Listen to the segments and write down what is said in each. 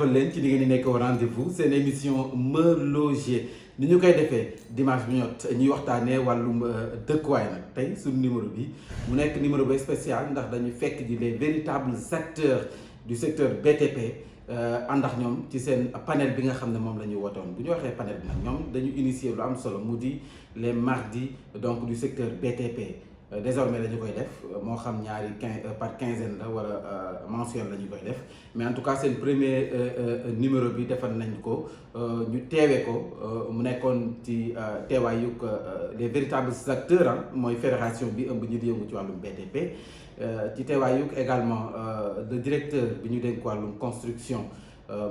jaajëfal leen ci li ngeen di nekk au rendez-vous seen émission Me Loger ni ñu koy defee dimanche bu ñot ñuy waxtaanee wàllum dëkkuwaay nag tey suñu numéro bi mu nekk numéro ba spécial ndax dañu fekk di les véritables acteurs du secteur BTP ànd ak ñoom ci seen panel bi nga xam ne moom la ñuy wootoon bu ñu waxee panel bi nag ñoom dañu initier lu am solo mu di les mardis donc du secteur BTP. Désormais la ñu koy def moo xam ñaari par quinzaine la wala mensuel la ñu koy def mais en tout cas seen premier numéro bi defal nañ ko ñu teewee ko mu nekkoon ci teewaayug les véritables acteurs mooy fédération bi ëmb ñi di yëngu ci wàllum BTP ci teewaayug également le directeur bi ñu dénk wàllum construction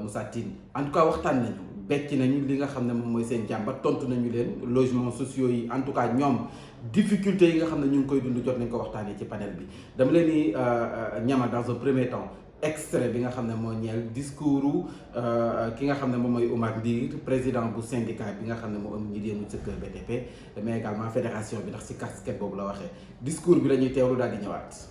Moussa Tine en tout cas waxtaan nañu becc nañu li nga xam ne moom mooy seen jàmbat tontu nañu leen logements sociaux yi en tout cas ñoom difficultés yi nga xam ne ñu ngi koy dund jot nañ ko waxtaanee ci panel bi dama leen di ñamal dans un premier temps extrait bi nga xam ne moo ñeel discours ki nga xam ne moom mooy Oumar Ndir président bu syndicat bi nga xam ne moo am ñi yëngu secteur BTP mais également fédération bi ndax ci casquette boobu la waxee discours bi la ñuy teewlu daal di ñëwaat.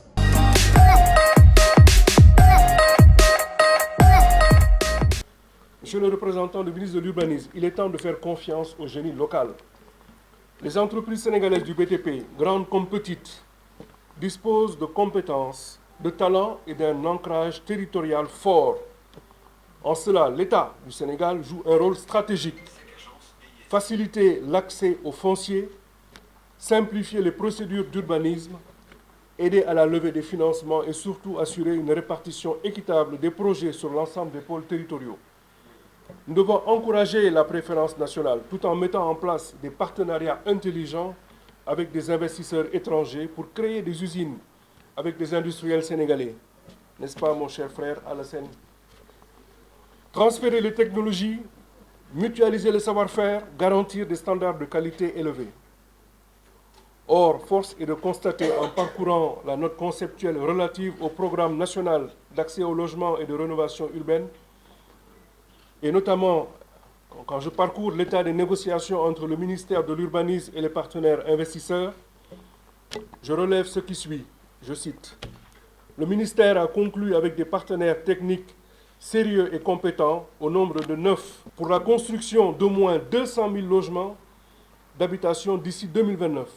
Monsieur le représentant du ministre de l'Urbanisme, il est temps de faire confiance au génie local. Les entreprises sénégalaises du BTP, grandes comme petites, disposent de compétences, de talents et d'un ancrage territorial fort. En cela, l'État du Sénégal joue un rôle stratégique. Faciliter l'accès au foncier, simplifier les procédures d'urbanisme, aider à la levée des financements et surtout assurer une répartition équitable des projets sur l'ensemble des pôles territoriaux. Nous devons encourager la préférence nationale tout en mettant en place des partenariats intelligents avec des investisseurs étrangers pour créer des usines avec des industriels sénégalais. N'est-ce pas, mon cher frère Alassane? Transférer les technologies, mutualiser le savoir-faire, garantir des standards de qualité élevés. Or, force est de constater en parcourant la note conceptuelle relative au programme national d'accès au logement et de rénovation urbaine, et notamment, quand je parcours l'état des négociations entre le ministère de l'Urbanisme et les partenaires investisseurs, je relève ce qui suit. Je cite. Le ministère a conclu avec des partenaires techniques sérieux et compétents au nombre de 9 pour la construction d'au moins 200 000 logements d'habitation d'ici 2029.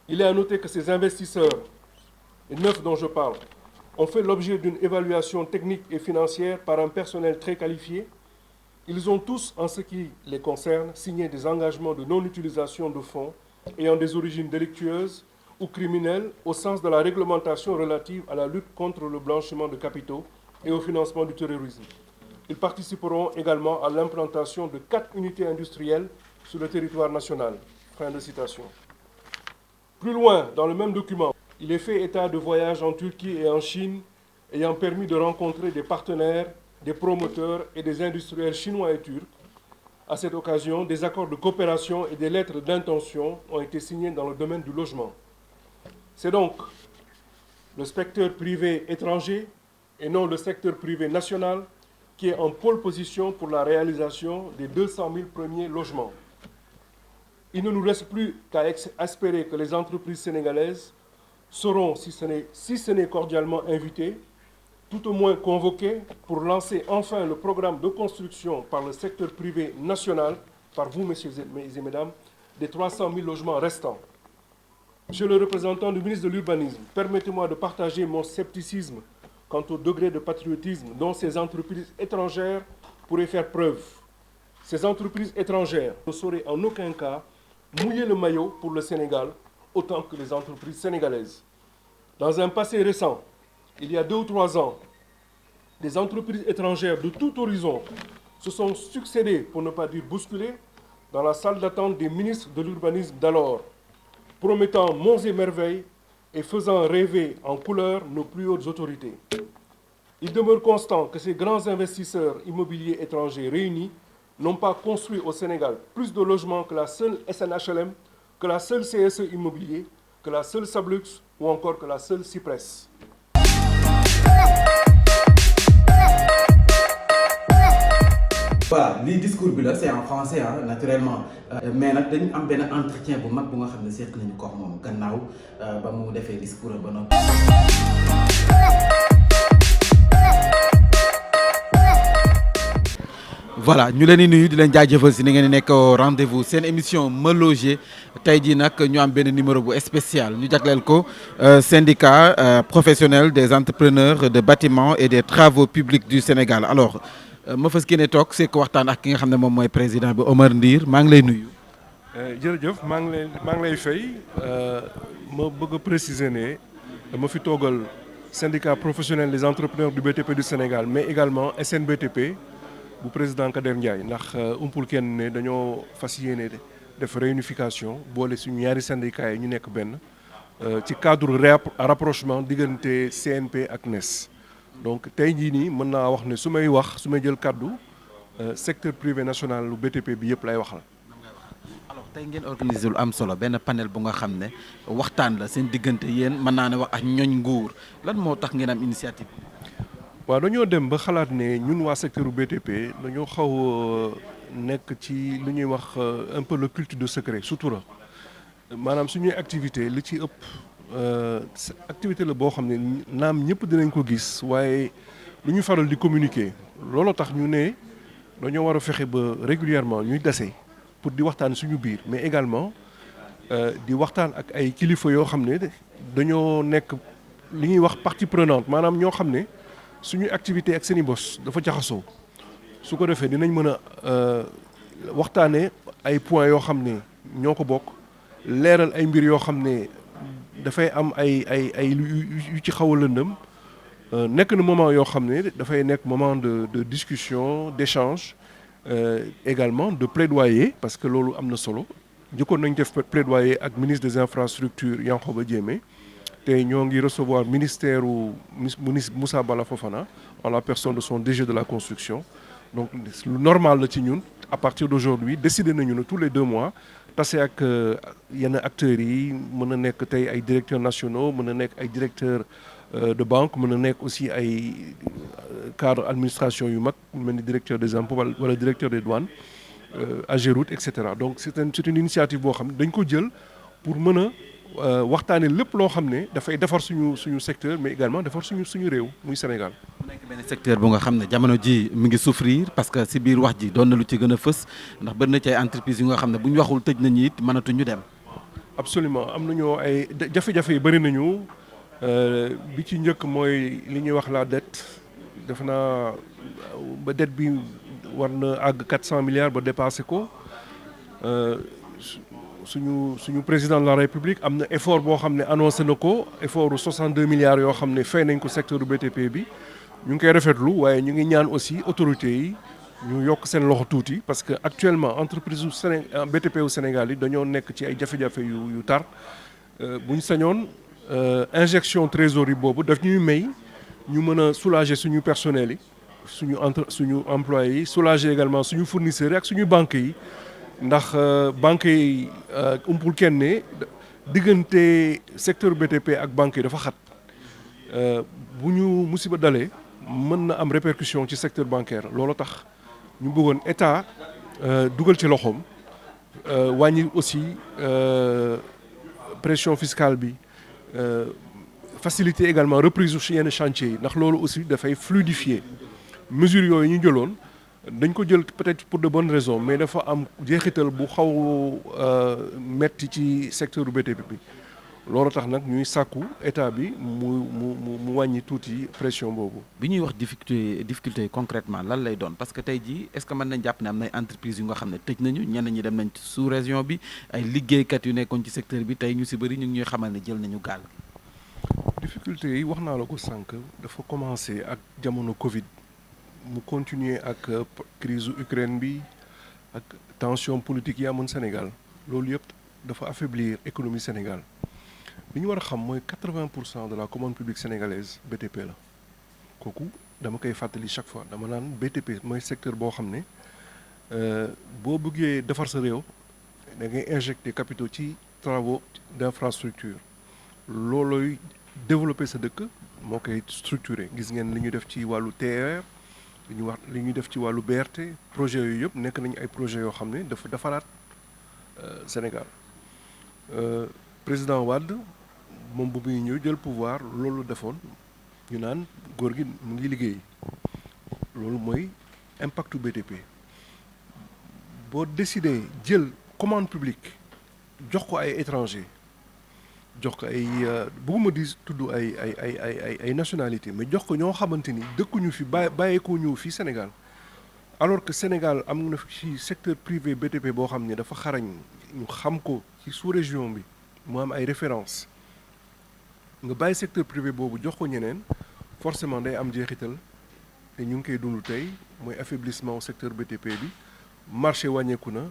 Il est à noter que ces investisseurs, les 9 dont je parle, ont fait l'objet d'une évaluation technique et financière par un personnel très qualifié. Ils ont tous, en ce qui les concerne, signé des engagements de non-utilisation de fonds ayant des origines délictueuses ou criminelles au sens de la réglementation relative à la lutte contre le blanchiment de capitaux et au financement du terrorisme. Ils participeront également à l'implantation de 4 unités industrielles sur le territoire national. Fin de citation. Plus loin, dans le même document, il est fait état de voyages en Turquie et en Chine ayant permis de rencontrer des partenaires, des promoteurs et des industriels chinois et turcs. À cette occasion, des accords de coopération et des lettres d'intention ont été signés dans le domaine du logement. C'est donc le secteur privé étranger et non le secteur privé national qui est en pôle position pour la réalisation des 200 000 premiers logements. Il ne nous reste plus qu'à espérer que les entreprises sénégalaises seront, si ce n'est cordialement invitées, tout au moins convoquées pour lancer enfin le programme de construction par le secteur privé national, par vous, messieurs et mesdames, des 300 000 logements restants. Monsieur le représentant du ministre de l'Urbanisme, permettez-moi de partager mon scepticisme quant au degré de patriotisme dont ces entreprises étrangères pourraient faire preuve. Ces entreprises étrangères ne sauraient en aucun cas mouiller le maillot pour le Sénégal autant que les entreprises sénégalaises. Dans un passé récent, il y a 2 ou 3 ans, des entreprises étrangères de tout horizon se sont succédées, pour ne pas dire bousculées, dans la salle d'attente des ministres de l'urbanisme d'alors, promettant monts et merveilles et faisant rêver en couleur nos plus hautes autorités. Il demeure constant que ces grands investisseurs immobiliers étrangers réunis n'ont pas construit au Sénégal plus de logements que la seule SNHLM, que la seule CSE Immobilier, que la seule Sablux ou encore que la seule Cypress. voilà lii discours bi la c'est en français naturellement mais nag dañu am benn entretien bu mag bu nga xam ne seq nañu ko moom gannaaw ba mu defee discours ba noppi. voilà ñu leen di nuyu di leen jaajëfal si ni ngeen di nekk au rendez-vous seen émission Me Loger tey jii nag ñu am benn numéro bu spécial ñu jagleel ko syndicat professionnel des entrepreneurs de bâtiments et des travaux publics du Sénégal alors ma fas yéene toog c'est ko waxtaan ak ki nga xam ne moom mooy président bi Omar Ndir maa ngi lay nuyu. jërëjëf maa ngi lay fay ma bëgg a préciser ne dama fi toogal syndicat professionnel des entrepreneurs du BTP du Sénégal mais également SNBTP. bu président Kader Ndiaye ndax umpul kenn ne dañoo fas yéene def réunification boole suñu ñaari syndicats yi ñu nekk benn ci cadre rapprochement diggante CNP ak NES. donc tey jii nii mën naa wax ne su may jël kàddu secteur privé national lu BTP bi yëpp lay waxal. alors tey ngeen organiser lu am solo benn panel bu nga xam ne waxtaan la seen diggante yéen mën naa ne wax ak ñooñ nguur lan moo tax ngeen am initiative. waaw dañoo dem ba xalaat ne ñun waa secteur u BTP dañoo xaw nekk ci lu ñuy wax un peu le culte de secret sutura maanaam suñuy activité li ci ëpp activité la boo xam ne naam ñëpp dinañ ko gis waaye lu ñu faral di communiquer looloo tax ñu ne dañoo war a fexe ba régulièrement ñuy dase pour di waxtaan suñu biir mais également di waxtaan ak ay kilifa yoo xam ne dañoo nekk li ñuy wax partie prenante maanaam ñoo xam ne suñuy activité ak seeni bos dafa jaxasoo su ko defee dinañ mën a waxtaanee ay points yoo xam ne ñoo ko bokk leeral ay mbir yoo xam ne dafay am ay yu ci xaw a lëndëm nekk na moment yoo xam ne dafay nekk moment de discussion d'échange également de plaidoyer parce que loolu am na solo njëkkoon nañ def plaidoyer ak ministre des infrastructures Yankhoba Diémé tey ñoo ngi recevoir ministère ministre Moussa Bala Fofana en la personne de son DG de la construction donc lu normal la ci ñun à partir d'aujourd'hui décidé nañu ne tous les 2 mois tase ak yenn acteurs yi mën a nekk tey ay directeurs nationaux mën a nekk ay directeurs de banque mën a nekk aussi ay cadre administration yu mag mel ni directeur des impôts wala directeur des douanes Ageroute et cetera donc c'est une initiative boo xam ne dañ ko jël pour mën a waxtaane lépp loo xam ne dafay defar suñu secteur mais également defar suñu réew muy Sénégal. mu nekk benn secteur bu nga xam ne jamono ji mi ngi souffrir parce que si biir wax ji doon na lu ci gën a fës ndax bëri na ci ay entreprises yu nga xam ne bu ñu waxul tëj nañu it mënatuñu dem. absolument am nañoo ay jafe-jafe yi bëri nañu bi ci njëkk mooy li ñuy wax la dette def naa ba dette bi war na àgg 400 milliards ba dépassé ko. suñu président de la république am na effort boo xam ne annoncé na ko effort 62 milliards yoo xam ne fay nañ ko secteur du BTP bi ñu ngi koy rafetlu waaye ñu ngi ñaan aussi autorités yi ñu yokk seen loxo tuuti parce que actuellement entreprise u BTP wu Sénégal yi dañoo nekk ci ay jafe-jafe yu tar bu ñu sañoon injection trésorerie boobu daf ñuy may ñu mën a soulager suñu personnel yi suñu employés yi soulager également suñu fournisseurs yi ak suñu banques yi ndax banques yi umpul kenn ne diggante secteur BTP ak banques yi dafa xat bu ñu musiba dalee mën na am répercussion ci secteur bancaire loolu tax ñu bëggoon état dugal ci loxoom wàññi aussi pression fiscale bi faciliter également reprise ci yenn chantier yi ndax loolu aussi dafay fluidifier mesures yooyu ñu jëloon dañ ko jël peut-être pour de bonnes raisons mais dafa am jeexital bu xaw metti ci secteur du BTP bi loolu tax nag ñuy sàkku état bi mu wàññi tuuti pression boobu. bi ñuy wax difficulté concrètement lan lay doon parce que tey jii est-ce que mën nañ jàpp ne am na ay entreprises yu nga xam ne tëj nañu ñenn ñi dem nañ sous région bi ay liggéeykat yu nekkoon ci secteur bi tey ñu si bëri ñu ngi ñuy xamal ne jël nañu gaal gi. difficulté yi wax naa la ko sànq dafa commencé ak jamono Covid. mu continuer ak crise Ukraine bi ak tension politique yi amoon Sénégal loolu yëpp dafa affaiblir économie Sénégal li ñu war a xam mooy 80% de la commande publique sénégalaise BTP la kooku dama koy fàttali chaque fois dama naan BTP mooy secteur boo xam ne boo bëggee defar sa réew da ngay injecter capitaux ci travaux d'infrastructure loolooy développer sa dëkk moo koy structurer gis ngeen li ñu def ci wàllu TER li ñuy def ci wàllu BRT projet yooyu yëpp nekk nañu ay projets yoo xam ne dafa defaraat Sénégal président Wade moom bu muy ñëw jël pouvoir loolu defoon ñu naan góor gi mu ngi liggéey loolu mooy impactu BTP boo décidé jël commande publique jox ko ay étranger jox ko ay bëgguma di tudd ay nationalité mais jox ko ñoo xamante ni dëkkuñu fi bàyyeekoo ñu fi Sénégal alors que Sénégal am na ci secteur privé BTP boo xam ne dafa xarañ ñu xam ko ci sous-région bi mu am ay références nga bàyyi secteur privé boobu jox ko ñeneen forcément day am jeexital te ñu ngi koy dund tey mooy affaiblissement au secteur BTP bi marché wàññeeku na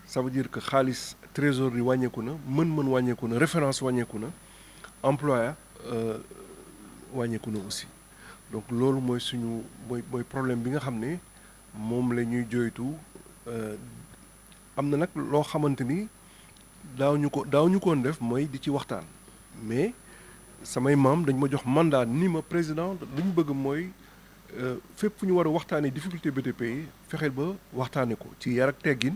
ça veut dire que xaalis trésorerie wàññeeku na mën-mën wàññeeku na référence wàññeeku na emploi wàññeeku na aussi donc loolu mooy suñu mooy problème bi nga xam ne moom la ñuy jooytu am na nag loo xamante ni daaw ñu ko def mooy di ci waxtaan mais samay maam dañ ma jox mandat ni ma président lu ñu bëgg mooy fépp fu ñu war a waxtaanee difficulté BTP yi fexeel ba waxtaane ko ci yar ak teggin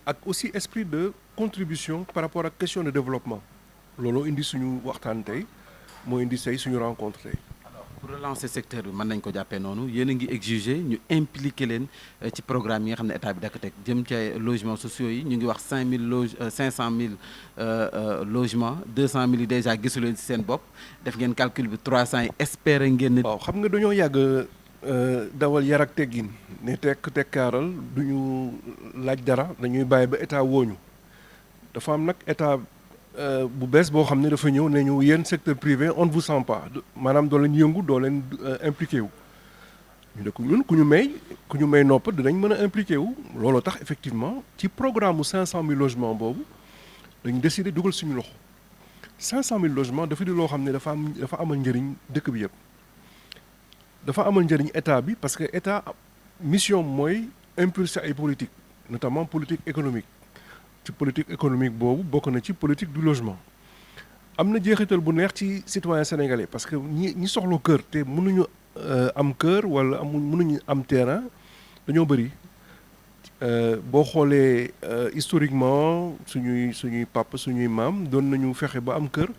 ak aussi esprit de contribution par rapport ak question de développement looloo indi suñu waxtaan tey moo indi say suñu rencontre tey. alors pour relancer secteur bi mën nañ ko jàppee noonu yéen a ngi exiger ñu impliquer leen ci programme yi nga xam ne état bi da ko teg jëm ci ay logements sociaux yi ñu ngi wax 500 000 logements 200 000 yi déjà gisu leen ci seen bopp def ngeen calcul bi 300 yi espérer ngeen. waaw xam nga dañoo yàgg dawal yar ak teggin ne tekkaaral du ñu laaj dara dañuy bàyyi ba état wooñu dafa am nag état bu bees boo xam ne dafa ñëw ne ñu yéen secteur privé on ne vous sent pas maanaam doo leen yëngu doo leen impliqué wu ñu ne ko ñun ku ñu may nopp dinañ mën a impliqué wu looloo tax effectivement ci programme mu 500 000 logements boobu dañu décidé dugal suñu loxo 500 000 logements dafa di loo xam ne dafa amal njëriñ dëkk bi yëpp dafa amal njëriñ état bi parce que état mission mooy impulser ay politique notamment politique économique ci politique économique boobu bokk na ci politique du logement am na jeexital bu neex ci citoyen sénégalais parce que ñi soxla kër te mënuñu am kër wala mënuñu am terrain dañoo bëri boo xoolee historiquement suñuy papa suñuy maam doon nañu fexe ba am kër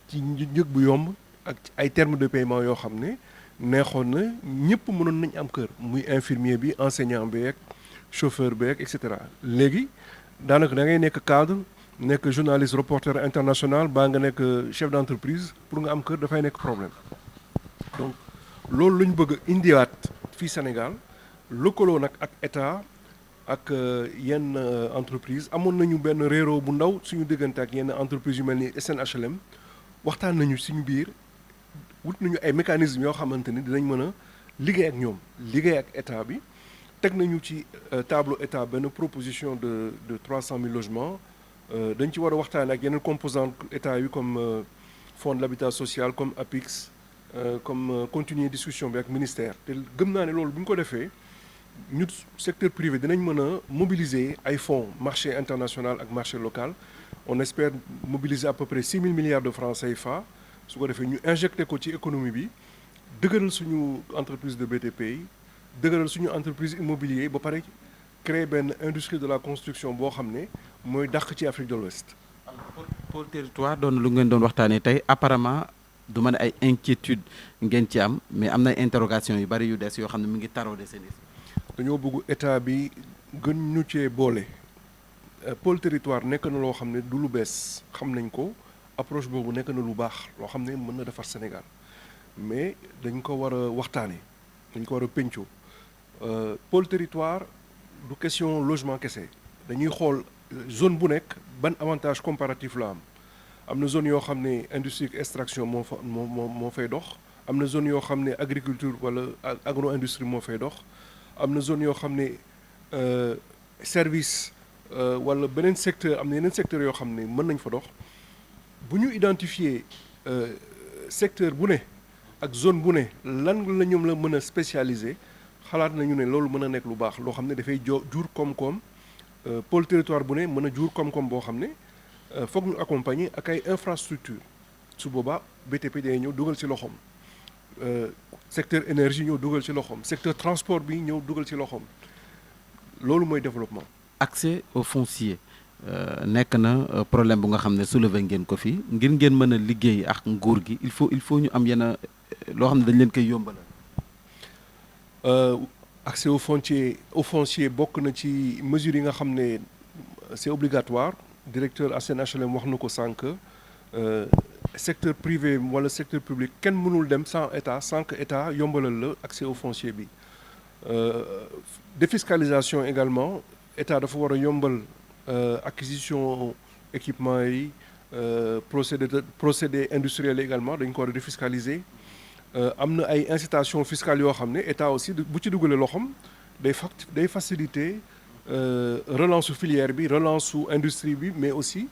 ci njëg bu yomb ak ay termes de paiement yoo xam ne neexoon na ñëpp mënoon nañ am kër muy infirmier bi enseignant bi ak chauffeur bi ak et cetera léegi daanaka da ngay nekk cadre nekk journaliste reporter international baa nga nekk chef d'entreprise pour nga am kër dafay nekk problème donc loolu la ñu bëgg a indiwaat fii Sénégal lëkkaloo nag ak état ak yenn entreprise amoon nañu benn réeroo bu ndaw suñu diggante ak yenn entreprise yu mel ni SNHLM waxtaan nañu suñu biir wut nañu ay mécanismes yoo xamante ni dinañ mën a liggéey ak ñoom liggéey ak état bi teg nañu ci tableau état benn proposition de 300 000 logements dañ ci war a waxtaan ak yeneen composantes état yi comme fonds de l'habitat social comme APIX comme continuer discussion bi ak ministère te gëm naa ne loolu bu ñu ko defee ñu secteur privé dinañ mën a mobiliser ay fonds marché international ak marché local on espère mobiliser à peu près 6 000 milliards de francs CFA su ko defee ñu injecté ko ci économie bi dëgëral suñu entreprise de BTP yi dëgëral suñu entreprise immobilier ba pare créer benn industrie de la construction boo xam ne mooy dàq ci Afrique de l'Ouest. Pôle territoire doon lu ngeen doon waxtaanee tey apparemment du ma ne ay inquiétude ngeen ci am mais am na interrogation yu bari yu des yoo xam ne mu ngi tarauder seen dañoo bëgg état bi gën ñu cee boole pôle territoire nekk na loo xam ne du lu bees xam nañ ko approche boobu nekk na lu baax loo xam ne mën na defar Sénégal mais dañ ko war a waxtaanee dañ ko war a pencoo pôle territoire du question logement kese dañuy xool zone bu nekk ban avantage comparatif la am na zone yoo xam ne industrie extraction moo fay dox am na zone yoo xam ne agriculture wala agro industrie moo fay dox am na zone yoo xam ne service wala beneen secteur am na yeneen secteur yoo xam ne mën nañ fa dox bu ñu identifier secteur bu ne ak zone bu ne lan la ñoom la mën a spécialiser xalaat nañu ne loolu mën a nekk lu baax loo xam ne dafay jur koom-koom pôle territoire bu ne mën a jur koom-koom boo xam ne foog ñu accompagner ak ay infrastructure su boobaa BTP day ñëw dugal ci loxoom secteur énergie ñëw dugal ci loxoom secteur transport bi ñëw dugal ci loxoom loolu mooy développement. accès au foncier nekk na problème bu nga xam ne soulevé ngeen ko fii ngir ngeen mën a liggéey ak nguur gi il faut ñu am yenn loo xam ne dañ leen koy yombalal. accès au foncier bokk na ci mesures yi nga xam ne c'est obligatoire directeur ASEN HLM wax na ko sànq secteur privé wala secteur public kenn mënul dem sans que état yombalal la accès au foncier bi défiscalisation également état dafa war a yombal acquisition équipement yi procédé industriel également dañ ko war a défiscaliser am na ay incitations fiscales yoo xam ne état aussi bu ci dugalee loxoom day faciliter relance su filière bi relance su industrie bi mais aussi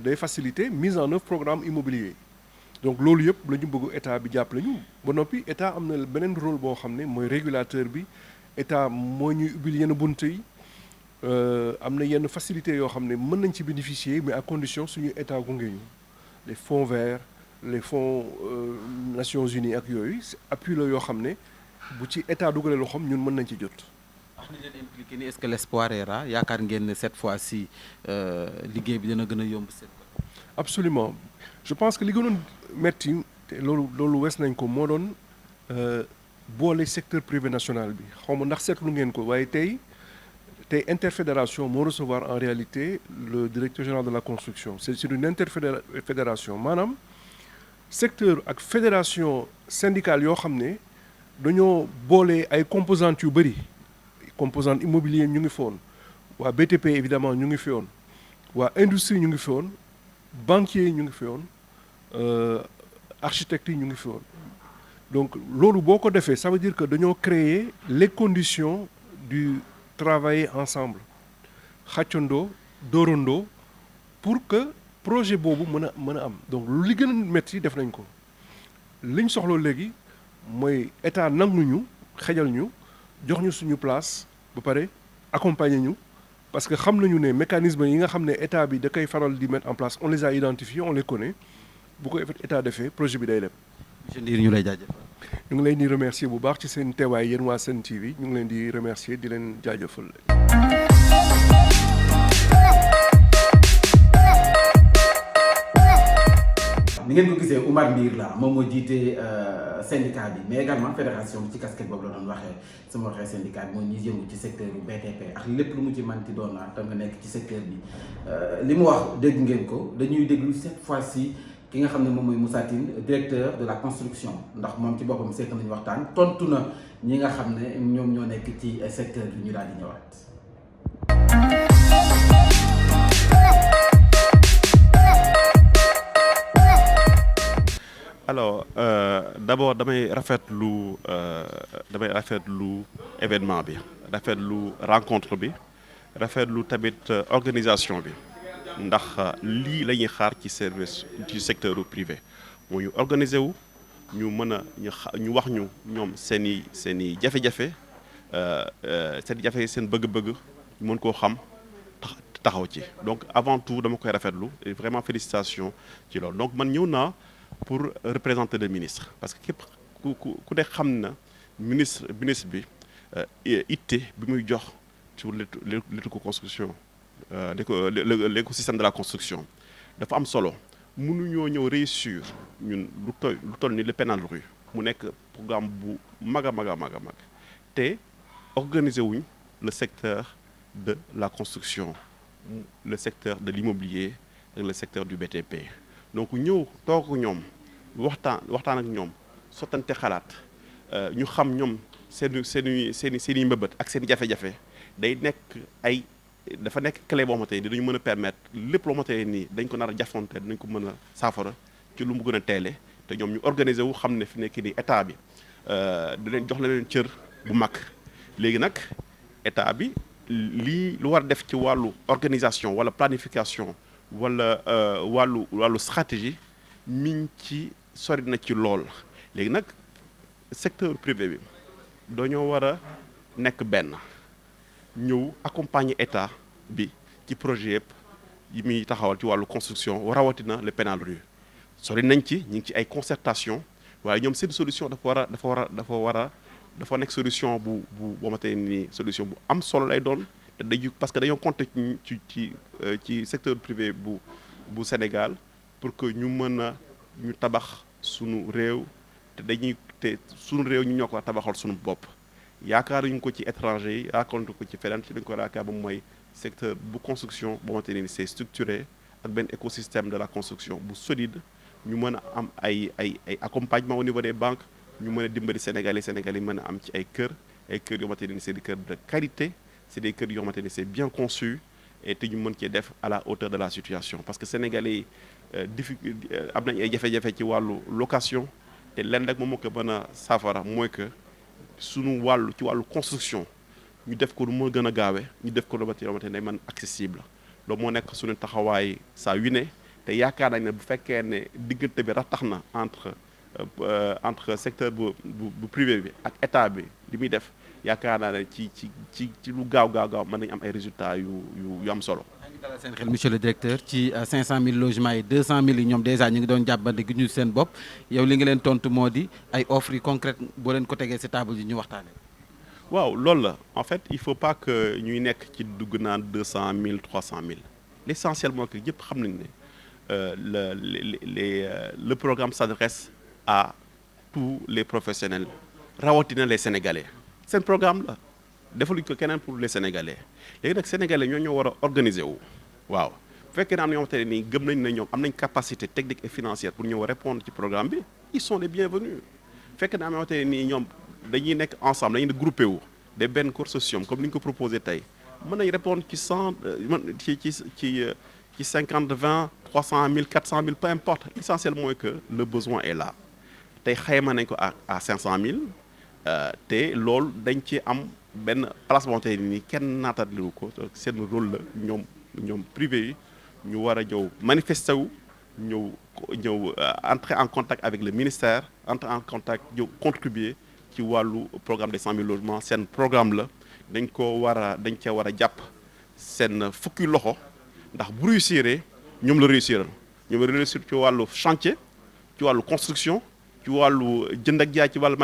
day faciliter mise en œuvre programme immobilier donc loolu yëpp la ñu bëgg état bi jàppale ñu ba noppi état am na beneen rôle boo xam ne mooy régulateur bi état moo ñuy ubbil yenn bunt yi am na yenn facilité yoo xam ne mën nañ ci bénéficier mais à condition suñu état gunge ñu les fonds verts les fonds Nations Unies ak yooyu appui la yoo xam ne bu ci état dugalee loxoom ñun mën nañ ci jot. wax nañ leen impliqué ni est-ce que l'espoir est là yaakaar ngeen ne cette fois-ci liggéey bi dina gën a yomb cette fois. Absolument je pense que li gënoon metti te loolu wees nañ ko moo doon boole secteur privé national bi xaw ma ndax seetlu ngeen ko waaye tey interfédération moo recevoir en réalité le directeur général de la construction c'est une interfédération maanaam secteur ak fédération syndicale yoo xam ne dañoo boole ay composantes yu bëri composante immobilier ñu ngi fi woon waa BTP évidemment ñu ngi fi woon waa industrie ñu ngi fi woon banquier ñu ngi fi woon architectes yi ñu ngi fi woon donc loolu boo ko defee ça veut dire que dañoo créer les conditions du travailler ensemble xàccandoo dóorandoo pour que projet boobu mën a am donc li gën a métti def nañ ko liñ soxla léegi mooy état nangu ñu xejal ñu jox ñu suñu place ba pare accompagner ñu parce que xam nañu ne mécanisme yi nga xam ne état bi da koy faral di mettre en place on les a identifiés on les connaît bu ko état defee projet bi day dem. monsieur Ndir ñu lay jaajëfal. ñu ngi leen di remercier bu baax ci seen teewaay yéen waa Sen TV ñu ngi leen di remercier di leen jaajëfal. ni ngeen ko gisee Oumar Ndir la moom moo jiite syndicat bi mais également fédération bi ci casquette boobu la doon waxee su ma waxee syndicat bi mooy ñi yëngu ci secteur bu BTP ak lépp lu mu ci manti doon naa tam nga nekk ci secteur bi li mu wax dégg ngeen ko dañuy déglu cette fois-ci ki nga xam ne moom mooy Moussa Tine directeur de la construction ndax moom ci boppam sekk nañu waxtaan tontu na ñi nga xam ne ñoom ñoo nekk ci secteur bi ñu daal di ñëwaat. Alors d'abord damay rafetlu événement bi rafetlu rencontre bi rafetlu tamit organisation bi ndax lii la ñuy xaar ci service ci secteur privé moo ñu organiser wu ñu mën a ñu wax ñu ñoom seen i jafe-jafe seen bëgg-bëgg ñu mën koo xam taxaw ci donc avant tout dama koy rafetlu et vraiment félicitations ci loolu donc man ñëw naa pour représenter le ministre parce que képp ku ne xam na ministre bi itte bi muy jox sur l'éco-construction l'écosystème de la construction dafa am solo mënuñoo ñëw réussir ñun lu toll ni le Penal Rue mu nekk programme bu mag a te organiser wuñ le secteur de la construction le secteur de l'immobilier ak le secteur du BTP donc ñëw toog ak ñoom waxtaan ak ñoom sottante xalaat ñu xam ñoom seen i mbëbët ak seen jafe-jafe day nekk dafa nekk clé boo xamante ni dinañu mën a permettre lépp loo xamante nii dañ ko nar a jafonte dinañ ko mën a saafara ci lu mu gën a teele te ñoom ñu organiser wu xam ne fi nekk nii état bi di leen jox leen cër bu mag léegi nag état bi lii lu war def ci wàllu organisation wala planification wala wàllu stratégie miñ ci sori na ci lool léegi nag secteur privé bi dañoo war a nekk benn ñëw accompagner état bi ci projet yëpp yi muy taxawal ci wàllu construction rawatina le Penal Rue sori nañ ci ñu ngi ci ay concertation waaye ñoom seen solution dafa nekk solution bu xamante ni solution bu am solo lay doon te parce que dañoo compter ci secteur privé bu Sénégal pour que ñu ñu tabax sunu réew te sunu réew ñu ñoo ko tabaxal sunu bopp yaakaaruñu ko ci étranger yi yaakaaruñu ko ci feneen ci dañ ko yaakaar ba mooy secteur bu construction boo xamante ni c'est structuré ak benn écosystème de la construction bu solide ñu mën a am ay accompagnement au niveau des banques ñu mën a dimbali Sénégalais yi mën a am ci ay kër yoo xamante ni c'est des kër de qualité c'est des kër yoo xamante ni c'est bien conçu et te ñu mën cee def à la hauteur de la situation parce que Sénégalais yi am nañ ay jafe-jafe ci wàllu location te lenn rek moom moo ko mën a saafara mooy que sunu ci wàllu construction ñu def ko lu moo gën a gaawee ñu def ko lu ma xamante ne day mën accessible loolu moo nekk suñu taxawaay saa yu ne te yaakaar nañ ne bu fekkee ne diggante bi ratax na entre secteur bu privé bi ak état bi li muy def yaakaar naa ne ci lu gaaw mën nañu am ay résultats yu am solo. maa ngi dalal seen xel monsieur le directeur ci 500000 logements yi 200000 yi ñoom déjà ñu ngi doon jàppante gi ñu seen bopp yow li nga leen tontu moo di ay offres yu concrètes boo leen ko tegee ci table yi ñu waxtaanee. waaw loolu la en fait il faut pas que ñuy nekk ci dugg naan 200000 300000 l'essentiel mooy que ñëpp xam nañ ne le programme s'adresse à tous les professionnels rawatina les Sénégalais seen programme la defaluñ ko keneen pour les Sénégalais léegi nag Sénégalais ñoo war a organiser wu waaw bu fekkee ne am na ñoo xamante ne nii gëm nañ ne ñoom am nañ capacité technique et financière pour ñëw répondre ci programme bi ils sont les bienvenus bu fekkee ne am na ñoo xamante ne nii ñoom dañuy nekk ensemble dañuy groupé wu de benn consortium comme ni ñu ko proposé tey mën nañ répondre ci 100 ci 50 20 300000 400000 peu importe l'essentiel mooy que le besoin est là tey xayma nañ ko à 500000 te loolu dañ ci am benn place boo xamante ne nii kenn naataliwu ko seen rôle la ñoom privé yi ñu war a ñëw manifester wu ñëw entrer en contact avec le ministère entrer en contact ñëw contribuer ci wàllu programme des 100000 logements seen programme la dañ cee war a jàpp seen fukki loxo ndax bu réussir ñoom la réussir ci wàllu chantier ci wàllu construction ci wàllu jënd ak jaay ci wàllu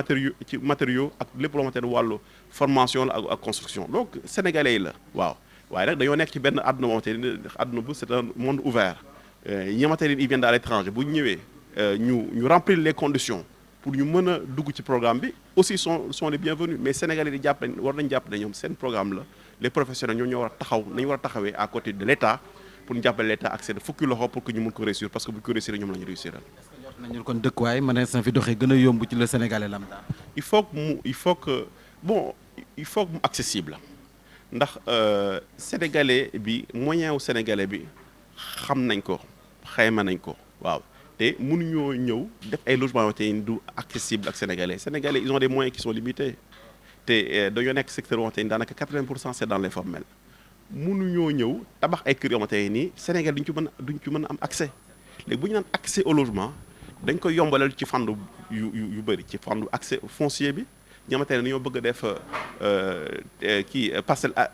matériaux ak lépp loo xamante ne wàllu formation la ak construction donc sénégalais yi la waaw waaye nag dañoo nekk ci benn àdduna boo xamante ne àdduna bu c'est un monde ouvert ñi xamante ne ils viennent à l'étranger bu ñu ñëwee ñu remplir les conditions pour ñu mën a dugg ci programme bi aussi sont les bienvenus mais sénégalais di jàpp war nañ jàpp ne ñoom seen programme la les professionnels ñoo war a taxawee à côté de l'État pour ñu jàppale l'État ak seen fukki loxo pour que ñu mën ko réussir parce que bu ñu ko réussir ñoom la ñu réussir. est-ce que jot nañu kon dëkkuwaay mën na fi doxee gën a yomb ci le sénégalais lambda. il faut que mu accessible ndax sénégalais bi moyen wu sénégalais bi xam nañ ko xayma nañ ko waaw te mënuñoo ñëw def ay logements yoo xamante ni du accessible ak sénégalais ils ont des moyens qui sont limités te dañoo nekk secteur yoo xamante ni daanaka 80% c'est dans l'informel mënuñoo ñëw tabax ay kër yoo xamante ne nii Sénégal duñ ci mën a am accès léegi bu ñu naan accès au logement dañ koy yombalal ci fànn yu bëri ci fànn accès foncier bi ñi xamante ne dañoo bëgg a def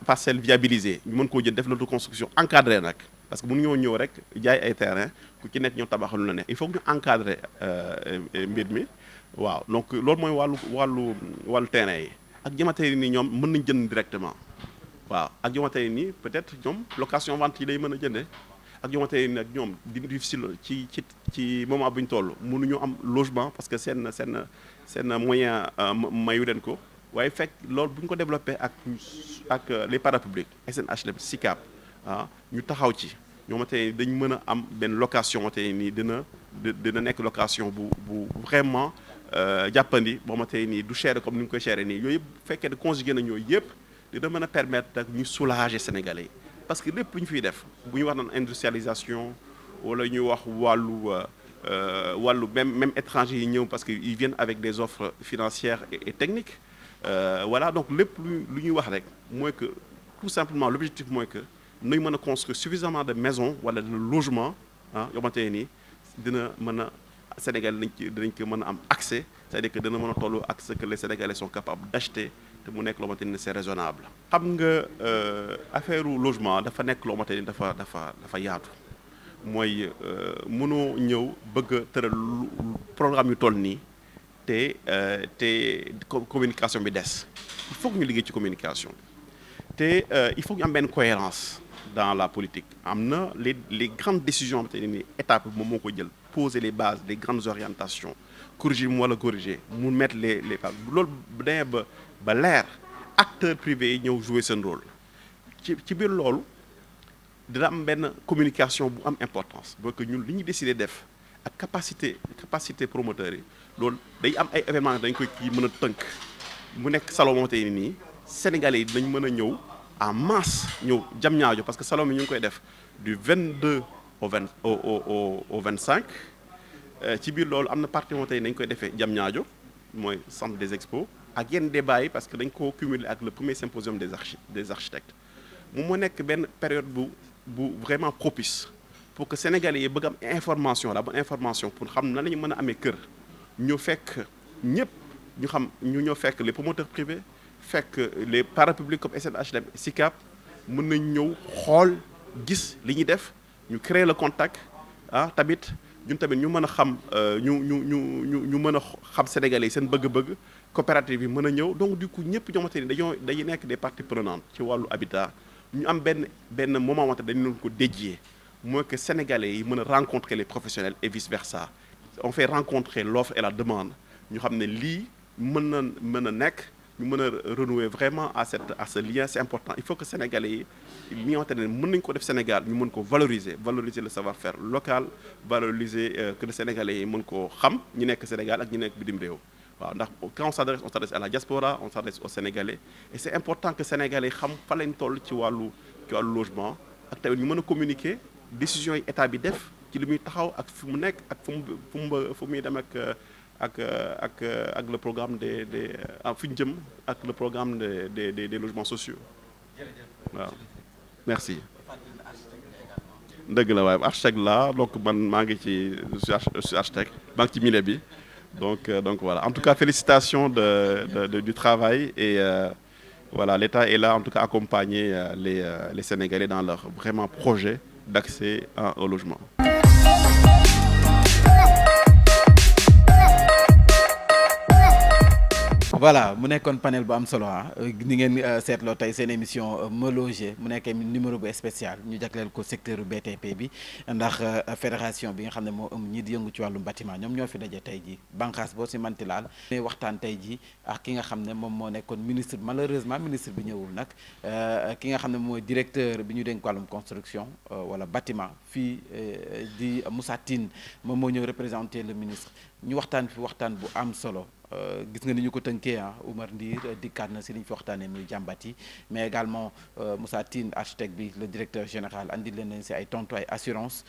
parcelle viabilisée ñu mën koo jël def l'autoconstruction encadré nag parce que mënuñoo ñëw rek jaay ay terrain ku ci nekk ñoo tabaxal lu la ne il faut que ñu encadrer mbir mi waaw donc loolu mooy wàllu terrain yi ak ñi xamante ne nii ñoom mën nañ jënd directement waaw ak ñoo xamante ne nii peut-être ñoom location vente yi lay mën a jëndee ak ñoo xamante ne nii nag ñoom di difficile ci moment bu ñu toll mënuñu am logement parce que seen moyen mayu leen ko waaye fekk loolu bu ñu ko développé ak les parapublics SNHLM SICAP ñu taxaw ci ñoo xamante ne dañ mën a am benn location xamante ne nii dina nekk location bu vraiment jàppandi boo xamante ne nii du cher comme ni ñu koy cher nii yooyu yëpp bu fekkee ne conjugué na yooyu yëpp dina mën a permettre nag ñu soulager sénégalais yi parce que lépp lu ñu fiy def bu ñu wax naan industrialisation wala ñuy wax wàllu même étrangers yi ñëw parce que ils viennent avec des offres financières et techniques voilà donc lépp lu ñuy wax rek mooy que tout simplement l'objectif mooy que nañ mën a construire suffisamment de maisons wala de logements yoo xamante ne nii dina mën a Sénégal dinañ ko mën a am accès c'est-à-dire que dina mën a toll ak ce que les Sénégalais sont capables d'acheter te mu nekk loo xamante ni c'est raisonnable. xam nga affaire logement dafa nekk loo xamante ni dafa yaatu mooy mënoo ñëw bëgg a tëral programme yu toll nii te communication bi des il faut que ñu liggéey ci communication bi te il faut que ñu am benn cohérence dans la politique am na les grandes décisions xamante ne ni étape bi moom moo ko jël poser les bases les grandes orientations corriger mu wala corriger mu mettre les bases loolu dañee ba ba leer acteurs privés yi ñëw jouer seen rôle ci biir loolu dina am benn communication bu am importance boo que ñun li ñu décidé def ak capacité promoteurs yi loolu day am ay événements dañ koy kii mën a tënk mu nekk salon moo tey nii Sénégalais yi dinañ mën a ñëw en masse ñëw Diamniadio parce que salon bi ñu ngi koy def du 22 au 25 ci biir loolu am na partie moo tey dañ koy defee Diamniadio mooy centre des expos ak yenn débat yi parce que dañ koo cumuler ak le premier symposium des architectes moom moo nekk benn période bu vraiment propice pour que Sénégalais yi bëgg am information la bonne information pour xam nan la ñu mën a amee kër ñu fekk ñëpp ñu xam ñu ñoo fekk les promoteurs privés fekk les parapublics comme SNHLM SICAP mën nañ ñëw xool gis li ñuy def ñu créer le contact tamit ñun tamit ñu mën a xam ñu mën a xam Sénégalais yi seen bëgg-bëgg coopérative yi mën a ñëw donc du coup ñëpp ñoo xamante ni dañuy nekk des parties prenantes ci wàllu habitat ñu am benn moment wante dañu leen ko dédié mooy que Sénégalais yi mën a rencontrer les professionnels et vice versa on fait rencontrer l'offre et la demande ñu xam ne lii mën a nekk ñu mën a renouer vraiment à ce lien c'est important il faut que Sénégalais yi li nga xamante ne mën nañu ko def Sénégal ñu mën ko valoriser le savoir-faire local valoriser que les Sénégalais yi mën koo xam ñi nekk Sénégal ak ñi nekk bitim réew waaw ndax quand on s'adresse à la diaspora on s'adresse aux Sénégalais et c'est important que Sénégalais yi xam fa lañ toll ci wàllu logement ak tamit ñu mën a communiquer décisions yi état bi def ci li muy taxaw ak fu mu nekk ak fu muy dem ak le programme fi ñu jëm ak le programme des logements sociaux waaw merci. dëgg la waaye architecte la donc man maa ngi ci je suis architecte maa ngi ci milieu bi donc voilà en tout cas félicitations du travail et voilà l'État est là en tout cas accompagner les Sénégalais dans leur vraiment projet d'accès au logement. voilà mu nekkoon panel bu am solo ni ngeen seetloo tey seen émission Me Loger mu nekkee numéro bu spécial ñu jagleel ko secteur BTP bi ndax fédération bi nga xam ne moo ñi di yëngu ci wàllum bâtiment ñoom ñoo fi daje tey ji banqaas boo si manti laal waxtaan tey ji ak ki nga xam ne moom moo nekkoon ministre malheureusement ministre bi ñëwul nag ki nga xam ne mooy directeur bi ñu dénk wàllum construction wala bâtiment fii di Moussa Tine moom moo ñëw représenter le ministre ñu waxtaan fi waxtaan bu am solo gis nga ni ñu ko tënkee Oumar Ndir dikkaat na si li ñu fi waxtaanee muy jàmbat yi mais également Moussa Tine architecte bi le directeur général andi leen nañ si ay tontu ay assurance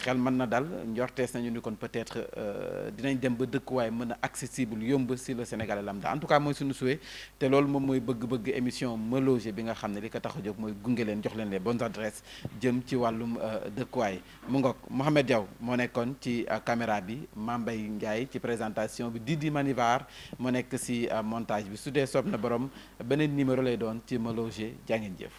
xel mën na dal njortees nañu ni kon peut-être dinañ dem ba dëkkuwaay mën a accessible yomb si le Sénégalais lambda en tout cas mooy suñu souhait te loolu moom mooy bëgg-bëgg émission Me Loger bi nga xam ne li ko tax a jóg mooy gunge leen jox leen les bonnes adresses jëm ci wàllum dëkkuwaay mu ngoog Mohamed Diaw moo nekkoon ci caméra bi Mambay Ndiaye ci présentation bi Didi Manivar moo nekk si montage bi su dee soob na borom beneen numéro lay doon ci Me Loger jaa ngeen jëf